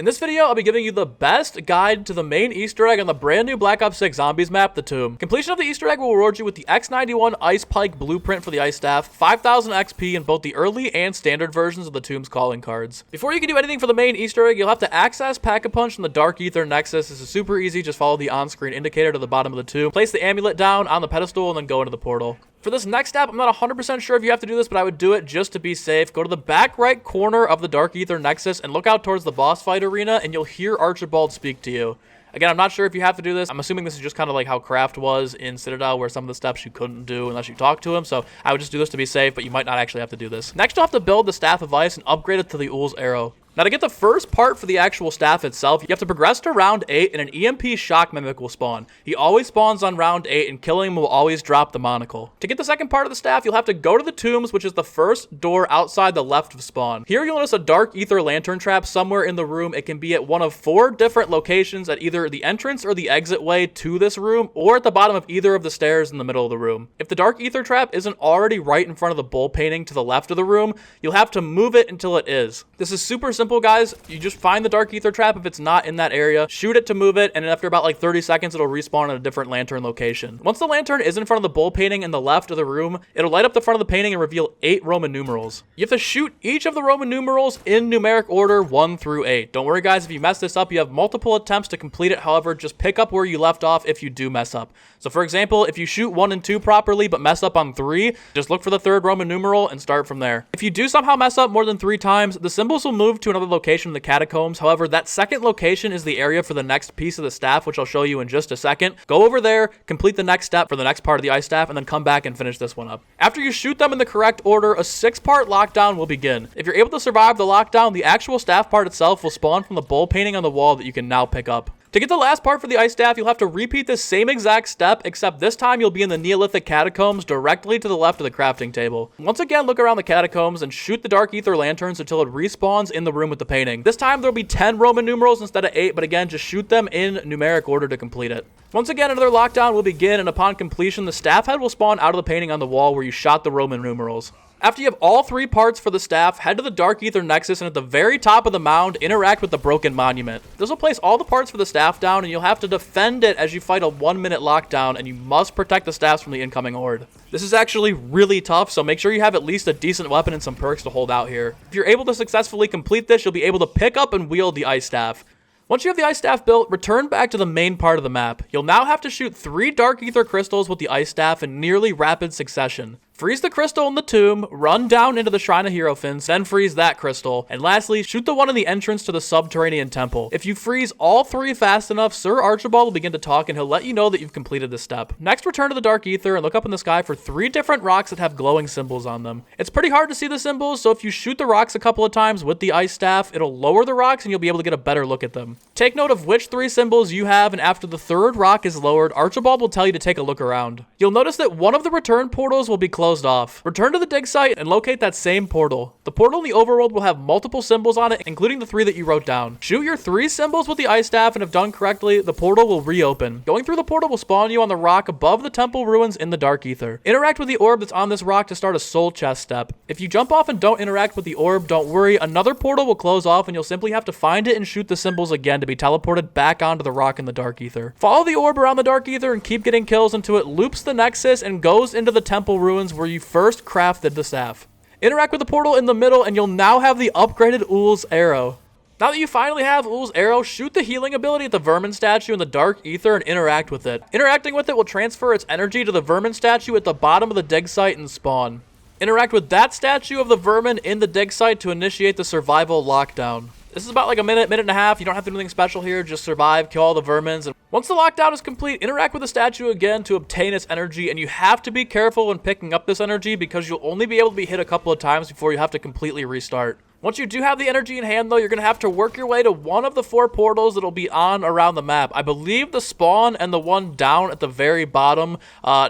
this video, I'll be giving you the best guide to the main Easter egg on the brand new Black Ops 6 Zombies map, the Tomb. Completion of the Easter egg will reward you with the X91 Ice Pike blueprint for the Ice Staff, 5,000 XP in both the early and standard versions of the Tomb's calling cards. Before you can do anything for the main Easter egg, you'll have to access Pack-a-Punch from the Dark Ether Nexus. This is super easy, just follow the on-screen indicator to the bottom of the tomb, place the amulet down on the pedestal, and then go into the portal. For this next step, I'm not 100% sure if you have to do this, but I would do it just to be safe. Go to the back right corner of the Dark Ether Nexus and look out towards the boss fight arena, and you'll hear Archibald speak to you. Again, I'm not sure if you have to do this. I'm assuming this is just kind of like how Craft was in Citadel, where some of the steps you couldn't do unless you talked to him, so I would just do this to be safe, but you might not actually have to do this. Next, you'll have to build the Staff of Ice and upgrade it to the Ull's Arrow. Now, to get the first part for the actual staff itself, you have to progress to round 8 and an EMP shock mimic will spawn. He always spawns on round 8 and killing him will always drop the monocle. To get the second part of the staff, you'll have to go to the tombs, which is the first door outside the left of spawn. Here you'll notice a dark ether lantern trap somewhere in the room. It can be at one of 4 different locations at either the entrance or the exit way to this room, or at the bottom of either of the stairs in the middle of the room. If the dark ether trap isn't already right in front of the bull painting to the left of the room, you'll have to move it until it is. This is super simple, guys. You just find the dark ether trap if it's not in that area, shoot it to move it, and after about like 30 seconds, it'll respawn in a different lantern location. Once the lantern is in front of the bull painting in the left of the room, it'll light up the front of the painting and reveal 8 Roman numerals. You have to shoot each of the Roman numerals in numeric order 1 through 8. Don't worry, guys, if you mess this up, you have multiple attempts to complete it. However, just pick up where you left off if you do mess up. So for example, if you shoot 1 and 2 properly but mess up on 3, just look for the 3rd Roman numeral and start from there. If you do somehow mess up more than 3 times, the symbols will move to another location in the catacombs. However, that second location is the area for the next piece of the staff, which I'll show you in just a second. Go over there, complete the next step for the next part of the ice staff, and then come back and finish this one up. After you shoot them in the correct order, a 6-part lockdown will begin. If you're able to survive the lockdown, the actual staff part itself will spawn from the bull painting on the wall that you can now pick up. To get the last part for the ice staff, you'll have to repeat the same exact step, except this time you'll be in the Neolithic catacombs directly to the left of the crafting table. Once again, look around the catacombs and shoot the dark ether lanterns until it respawns in the room with the painting. This time there'll be 10 Roman numerals instead of 8, but again, just shoot them in numeric order to complete it. Once again, another lockdown will begin, and upon completion, the staff head will spawn out of the painting on the wall where you shot the Roman numerals. After you have all 3 parts for the staff, head to the Dark Ether Nexus and at the very top of the mound, interact with the Broken Monument. This will place all the parts for the staff down, and you'll have to defend it as you fight a 1-minute lockdown, and you must protect the staffs from the incoming horde. This is actually really tough, so make sure you have at least a decent weapon and some perks to hold out here. If you're able to successfully complete this, you'll be able to pick up and wield the ice staff. Once you have the ice staff built, return back to the main part of the map. You'll now have to shoot 3 dark ether crystals with the ice staff in nearly rapid succession. Freeze the crystal in the tomb, run down into the Shrine of Hierophants, then freeze that crystal, and lastly, shoot the one in the entrance to the subterranean temple. If you freeze all 3 fast enough, Sir Archibald will begin to talk and he'll let you know that you've completed this step. Next, return to the Dark Ether and look up in the sky for 3 different rocks that have glowing symbols on them. It's pretty hard to see the symbols, so if you shoot the rocks a couple of times with the ice staff, it'll lower the rocks and you'll be able to get a better look at them. Take note of which 3 symbols you have, and after the 3rd rock is lowered, Archibald will tell you to take a look around. You'll notice that one of the return portals will be closed off. Return to the dig site and locate that same portal. The portal in the overworld will have multiple symbols on it, including the 3 that you wrote down. Shoot your 3 symbols with the ice staff, and if done correctly, the portal will reopen. Going through the portal will spawn you on the rock above the temple ruins in the Dark Ether. Interact with the orb that's on this rock to start a soul chest step. If you jump off and don't interact with the orb, don't worry, another portal will close off and you'll simply have to find it and shoot the symbols again to be teleported back onto the rock in the Dark Ether. Follow the orb around the Dark Ether and keep getting kills until it loops the Nexus and goes into the temple ruins where you first crafted the staff. Interact with the portal in the middle and you'll now have the upgraded Ull's Arrow. Now that you finally have Ull's Arrow, shoot the healing ability at the Vermin Statue in the Dark Ether and interact with it. Interacting with it will transfer its energy to the Vermin Statue at the bottom of the dig site and spawn. Interact with that statue of the Vermin in the dig site to initiate the survival lockdown. This is about like a minute and a half. You don't have to do anything special here. Just survive, kill all the vermins. And once the lockdown is complete, interact with the statue again to obtain its energy. And you have to be careful when picking up this energy because you'll only be able to be hit a couple of times before you have to completely restart. Once you do have the energy in hand, though, you're going to have to work your way to one of the 4 portals that'll be on around the map. I believe the spawn and the one down at the very bottom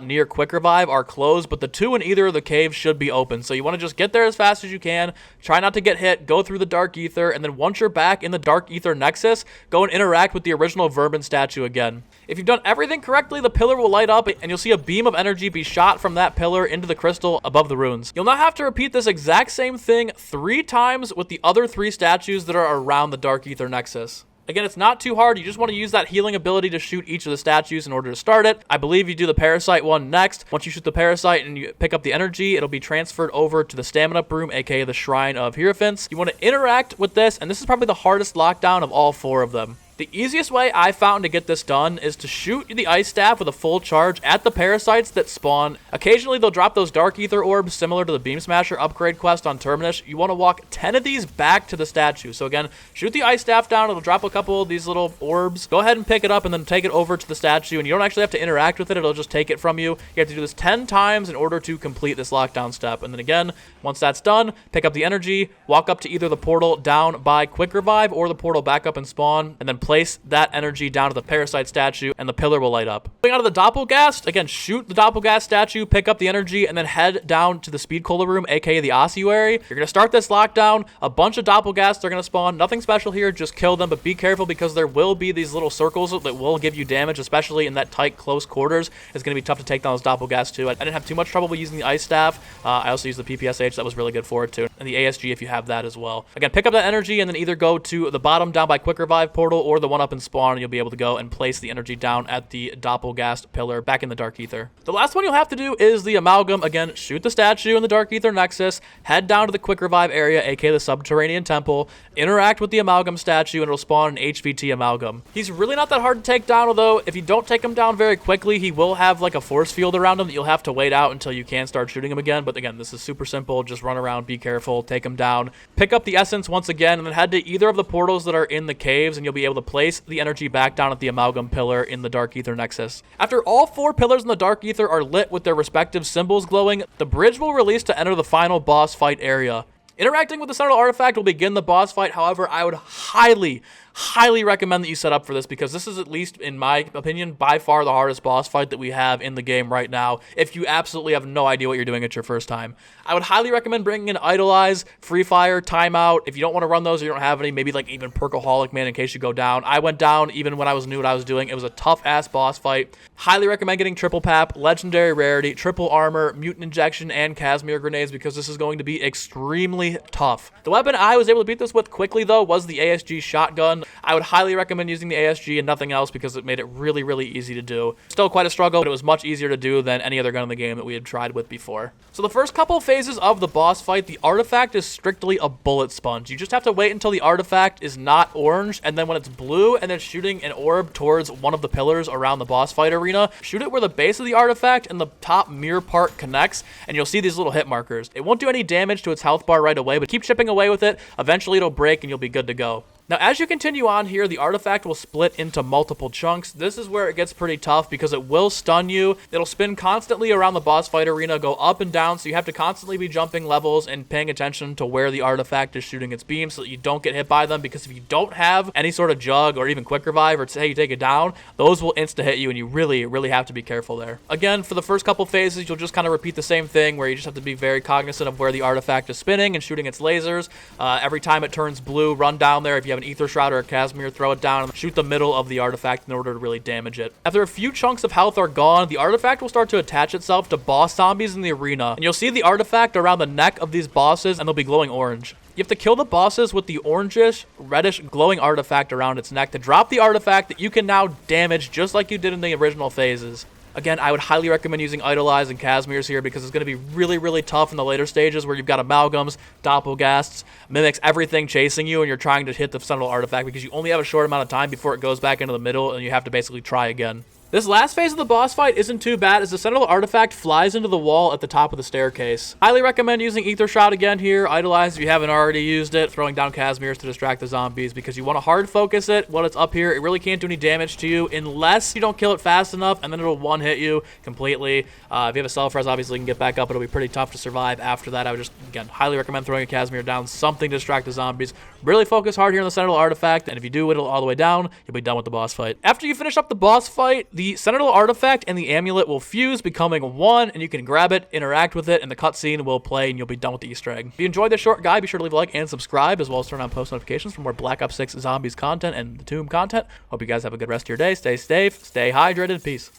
near Quick Revive are closed, but the 2 in either of the caves should be open. So you want to just get there as fast as you can, try not to get hit, go through the Dark Ether, and then once you're back in the Dark Ether Nexus, go and interact with the original Vermin Statue again. If you've done everything correctly, the pillar will light up and you'll see a beam of energy be shot from that pillar into the crystal above the ruins. You'll now have to repeat this exact same thing 3 times times with the other 3 statues that are around the Dark Ether Nexus. Again, it's not too hard. You just want to use that healing ability to shoot each of the statues in order to start it. I believe you do the Parasite one next. Once you shoot the Parasite and you pick up the energy, it'll be transferred over to the Stamina Room, aka the Shrine of Hierophants. You want to interact with this, and this is probably the hardest lockdown of all 4 of them. The easiest way I found to get this done is to shoot the Ice Staff with a full charge at the parasites that spawn. Occasionally, they'll drop those Dark Ether orbs similar to the Beam Smasher upgrade quest on Terminus. You want to walk 10 of these back to the statue. So again, shoot the Ice Staff down. It'll drop a couple of these little orbs. Go ahead and pick it up and then take it over to the statue. And you don't actually have to interact with it. It'll just take it from you. You have to do this 10 times in order to complete this lockdown step. And then again, once that's done, pick up the energy, walk up to either the portal down by Quick Revive or the portal back up and spawn, and then place that energy down to the Parasite Statue, and the pillar will light up. Going out of the Doppelghast, again, shoot the Doppelghast Statue, pick up the energy, and then head down to the Speed Cola Room, aka the Ossuary. You're going to start this lockdown. A bunch of Doppelghasts are going to spawn. Nothing special here, just kill them, but be careful because there will be these little circles that will give you damage, especially in that tight, close quarters. It's going to be tough to take down those Doppelghasts too. I didn't have too much trouble with using the Ice Staff. I also used the PPSH. That was really good for it too. And the ASG if you have that as well. Again, pick up that energy and then either go to the bottom down by Quick Revive portal or the one up in spawn, and you'll be able to go and place the energy down at the Doppelghast pillar back in the Dark Ether. The last one you'll have to do is the Amalgam. Again, shoot the statue in the Dark Ether Nexus, head down to the Quick Revive area, aka the Subterranean Temple, interact with the Amalgam statue, and it'll spawn an HVT Amalgam. He's really not that hard to take down, although if you don't take him down very quickly, he will have like a force field around him that you'll have to wait out until you can start shooting him again. But again, this is super simple. Just run around, be careful, take him down, pick up the essence once again, and then head to either of the portals that are in the caves, and you'll be able to place the energy back down at the Amalgam pillar in the Dark Ether Nexus. After all 4 pillars in the Dark Ether are lit with their respective symbols glowing, the bridge will release to enter the final boss fight area. Interacting with the Sentinel artifact will begin the boss fight. However, I would highly recommend that you set up for this because this is, at least in my opinion, by far the hardest boss fight that we have in the game right now if you absolutely have no idea what you're doing at your first time. I would highly recommend bringing in Idolize, Free Fire, Timeout. If you don't want to run those or you don't have any, maybe like even Perkaholic, man, in case you go down. I went down even when I knew what I was doing. It was a tough-ass boss fight. Highly recommend getting Triple Pap, Legendary Rarity, Triple Armor, Mutant Injection, and Casimir Grenades because this is going to be extremely tough. The weapon I was able to beat this with quickly, though, was the ASG shotgun. I would highly recommend using the ASG and nothing else because it made it really easy to do. Still quite a struggle, but it was much easier to do than any other gun in the game that we had tried with before. So the first couple phases of the boss fight, the artifact is strictly a bullet sponge. You just have to wait until the artifact is not orange, and then when it's blue and it's shooting an orb towards one of the pillars around the boss fight arena, shoot it where the base of the artifact and the top mirror part connects, and you'll see these little hit markers. It won't do any damage to its health bar right away, but keep chipping away with it. Eventually it'll break and you'll be good to go. Now, as you continue on here, the artifact will split into multiple chunks. This is where it gets pretty tough because it will stun you. It'll spin constantly around the boss fight arena, go up and down, so you have to constantly be jumping levels and paying attention to where the artifact is shooting its beam so that you don't get hit by them, because if you don't have any sort of jug or even quick revive or say you take it down, those will insta-hit you and you really have to be careful there. Again, for the first couple phases, you'll just kind of repeat the same thing where you just have to be very cognizant of where the artifact is spinning and shooting its lasers. Every time it turns blue, run down there. If you have an Ether Shroud or a Casimir, throw it down and shoot the middle of the artifact in order to really damage it. After a few chunks of health are gone, the artifact will start to attach itself to boss zombies in the arena, and you'll see the artifact around the neck of these bosses, and they'll be glowing orange. You have to kill the bosses with the orangish, reddish, glowing artifact around its neck to drop the artifact that you can now damage just like you did in the original phases. Again, I would highly recommend using Idolize and Casimirs here because it's going to be really tough in the later stages where you've got Amalgams, Doppelghasts, Mimics, everything chasing you, and you're trying to hit the Sentinel artifact because you only have a short amount of time before it goes back into the middle and you have to basically try again. This last phase of the boss fight isn't too bad as the Sentinel artifact flies into the wall at the top of the staircase. Highly recommend using Ether Shroud again here, Idolize if you haven't already used it, throwing down Casimirs to distract the zombies because you want to hard focus it while it's up here. It really can't do any damage to you unless you don't kill it fast enough, and then it'll one-hit you completely. If you have a self-res, obviously you can get back up. It'll be pretty tough to survive after that. I would just, again, highly recommend throwing a Casimir down, something to distract the zombies. Really focus hard here on the Sentinel artifact, and if you do whittle all the way down, you'll be done with the boss fight. After you finish up the boss fight, the Sentinel artifact and the amulet will fuse, becoming one, and you can grab it, interact with it, and the cutscene will play, and you'll be done with the Easter egg. If you enjoyed this short guide, be sure to leave a like and subscribe, as well as turn on post notifications for more Black Ops 6 Zombies content and the Tomb content. Hope you guys have a good rest of your day. Stay safe, stay hydrated, peace.